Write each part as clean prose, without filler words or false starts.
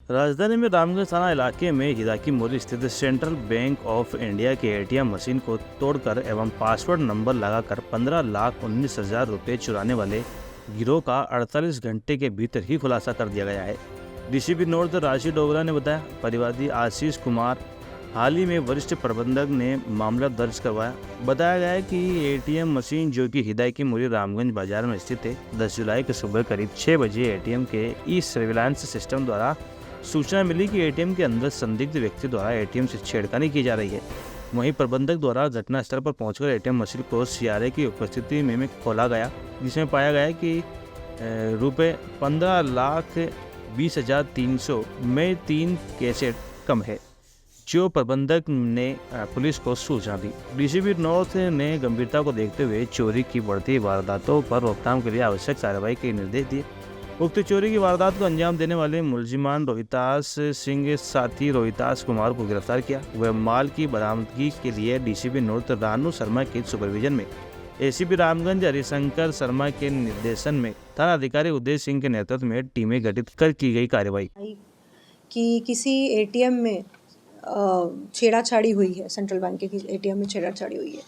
राजधानी में रामगंज थाना इलाके में हिराकी मोड़ स्थित सेंट्रल बैंक ऑफ इंडिया के एटीएम मशीन को तोड़कर एवं पासवर्ड नंबर लगाकर 15,19,000 रुपये चुराने वाले गिरोह का 48 घंटे के भीतर ही खुलासा कर दिया गया है। डीसीपी नॉर्थ राशि डोगरा ने बताया, परिवादी आशीष कुमार हाल ही में वरिष्ठ प्रबंधक ने मामला दर्ज करवाया। बताया गया है कि एटीएम मशीन जो कि हिदायती मोड़ रामगंज बाजार में स्थित है, 10 जुलाई के सुबह करीब 6 बजे एटीएम के ई सर्विलांस सिस्टम द्वारा सूचना मिली कि एटीएम के अंदर संदिग्ध व्यक्ति द्वारा एटीएम से छेड़खानी की जा रही है। वहीं प्रबंधक द्वारा घटनास्थल पर पहुंचकर एटीएम मशीन को सीआरए की उपस्थिति में खोला गया, जिसमें पाया गया कि रुपये 15,20,300 में 3 कैसेट कम है, जो प्रबंधक ने पुलिस को सूचना दी। डीसीपी नॉर्थ ने गंभीरता को देखते हुए चोरी की बढ़ती वारदातों पर रोकथाम के लिए आवश्यक कार्रवाई के निर्देश दिए। उक्त चोरी की वारदात को अंजाम देने वाले मुलजिमान रोहितास सिंह साथी रोहितास कुमार को गिरफ्तार किया। वह माल की बरामदगी के लिए डीसीपी नॉर्थ रानू शर्मा के सुपरविजन में एसीपी रामगंज हरिशंकर शर्मा के निर्देशन में थाना अधिकारी उदय सिंह के नेतृत्व में टीमें गठित कर की गई कार्रवाई कि किसी एटीएम में छेड़ाछाड़ी हुई है, सेंट्रल बैंक के एटीएम में छेड़ाछाड़ी हुई है।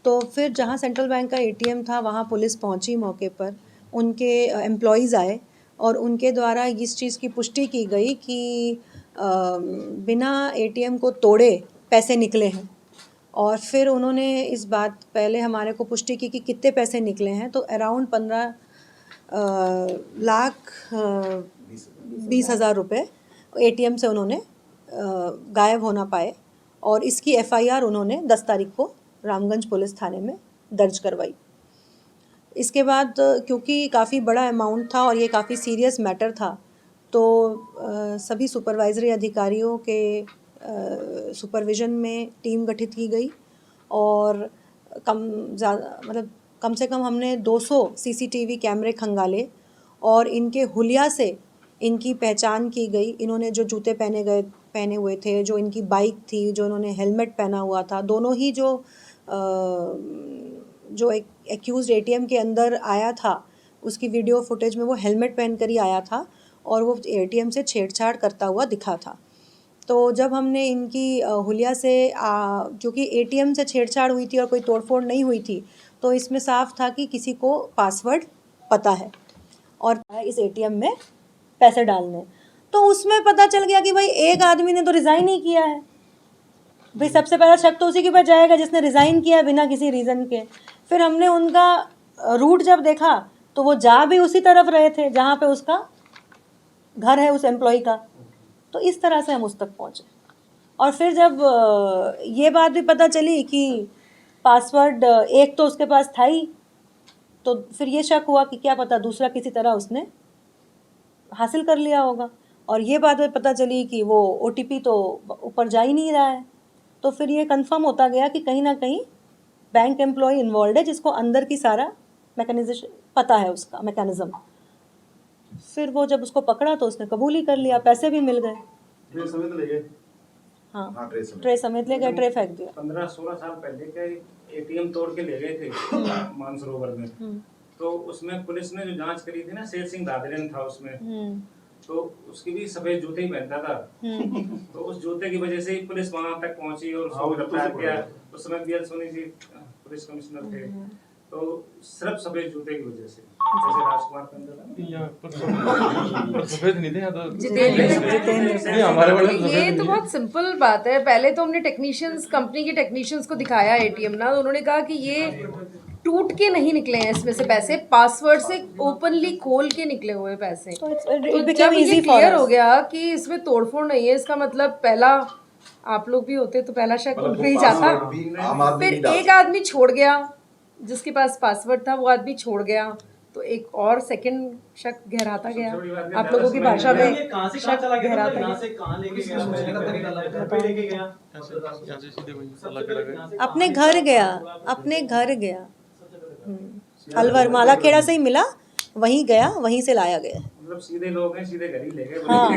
तो फिर जहाँ सेंट्रल बैंक का एटीएम था वहाँ पुलिस पहुँची मौके पर, उनके एम्प्लॉइज़ आए और उनके द्वारा इस चीज़ की पुष्टि की गई कि बिना एटीएम को तोड़े पैसे निकले हैं। और फिर उन्होंने इस बात पहले हमारे को पुष्टि की कि कितने पैसे निकले हैं, तो अराउंड 15,20,000 रुपये एटीएम से उन्होंने गायब होना पाए और इसकी एफआईआर उन्होंने 10 तारीख को रामगंज पुलिस थाने में दर्ज करवाई। इसके बाद क्योंकि काफ़ी बड़ा अमाउंट था और ये काफ़ी सीरियस मैटर था, तो सभी सुपरवाइजरी अधिकारियों के सुपरविज़न में टीम गठित की गई और कम से कम हमने 200 सीसीटीवी कैमरे खंगाले और इनके हुलिया से इनकी पहचान की गई। इन्होंने जो जूते पहने हुए थे, जो इनकी बाइक थी, जो इन्होंने हेलमेट पहना हुआ था, दोनों ही जो एक एक्यूज़ एटीएम के अंदर आया था उसकी वीडियो फुटेज में वो हेलमेट पहन कर ही आया था और वो एटीएम से छेड़छाड़ करता हुआ दिखा था। तो जब हमने इनकी हुलिया से क्योंकि एटीएम से छेड़छाड़ हुई थी और कोई तोड़फोड़ नहीं हुई थी, तो इसमें साफ था कि किसी को पासवर्ड पता है और इस एटीएम में पैसे डालने। तो उसमें पता चल गया कि भाई एक आदमी ने तो रिज़ाइन ही किया है। भाई सबसे पहला शक तो उसी के पास जाएगा जिसने रिज़ाइन किया बिना किसी रीज़न के। फिर हमने उनका रूट जब देखा तो वो जा भी उसी तरफ रहे थे जहाँ पे उसका घर है उस एम्प्लॉय का। तो इस तरह से हम उस तक पहुँचे और फिर जब ये बात भी पता चली कि पासवर्ड एक तो उसके पास था ही, तो फिर ये शक हुआ कि क्या पता दूसरा किसी तरह उसने हासिल कर लिया होगा। और ये बात भी पता चली कि वो ओटीपी तो ऊपर जा ही नहीं रहा है। तो फिर ये कंफर्म होता गया कि कहीं ना कहीं बैंक एम्प्लॉय इन्वॉल्व है जिसको अंदर की सारा मैकेनिज्म पता है, उसका मैकेनिज्म। फिर वो जब उसको पकड़ा तो उसने कबूल ही कर लिया, पैसे भी मिल गए। ट्रे समेत ले गए। हाँ, ट्रे समेत ले गए, ट्रे फेंक दिया। 15-16 साल पहले के एटीएम तोड़ के ले गए थे मानसरोवर में। तो उसमें पुलिस ने जो जांच करी थी ना, शेर सिंह दादरिन था उसमें, तो उसकी भी सफेद जूते ही पहनता था। तो उस जूते की वजह से ही पुलिस वहां तक पहुंची और उसको गिरफ्तार किया। उस समय BL Soni ji police commissioner थे, तो सिर्फ सफेद जूते की वजह से, जैसे राजकुमार के अंदर सफेद नहीं थे तो जितेंद्र हमारे वाले ये तो बहुत सिंपल बात है। पहले तो हमने टेक्नीशियंस, कंपनी के टेक्नीशियंस को दिखाया एटीएम ना, तो उन्होंने कहा कि ये टूट के नहीं निकले हैं इसमें से पैसे, पासवर्ड से ओपनली खोल के निकले हुए पैसे। तो जब ये क्लियर हो गया कि इसमें तोड़फोड़ नहीं है, इसका मतलब पहला आप लोग भी होते तो पहला शक उन पे ही जाता। फिर एक आदमी छोड़ गया जिसके पास पासवर्ड था, वो आदमी छोड़ गया, तो एक और सेकंड शक गहराता गया। आप लोगों की भाषा में शक गहराता गया। अपने घर गया अलवर मालाखेड़ा से ही मिला, वहीं गया, वहीं से लाया गया। मतलब सीधे लोग हैं, सीधे घर ही ले गए। हाँ,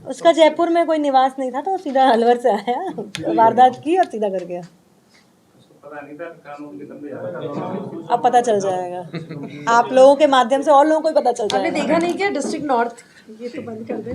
उसका जयपुर में कोई निवास नहीं था, तो सीधा अलवर से आया, वारदात की और सीधा घर गया। पता नहीं था कानून के लंबे अब पता चल जाएगा, आप लोगों के माध्यम से और लोगों को भी पता चल जाएगा। आपने देखा नहीं क्या डिस्ट्रिक्ट नॉर्थ, ये तो बंद कर दे।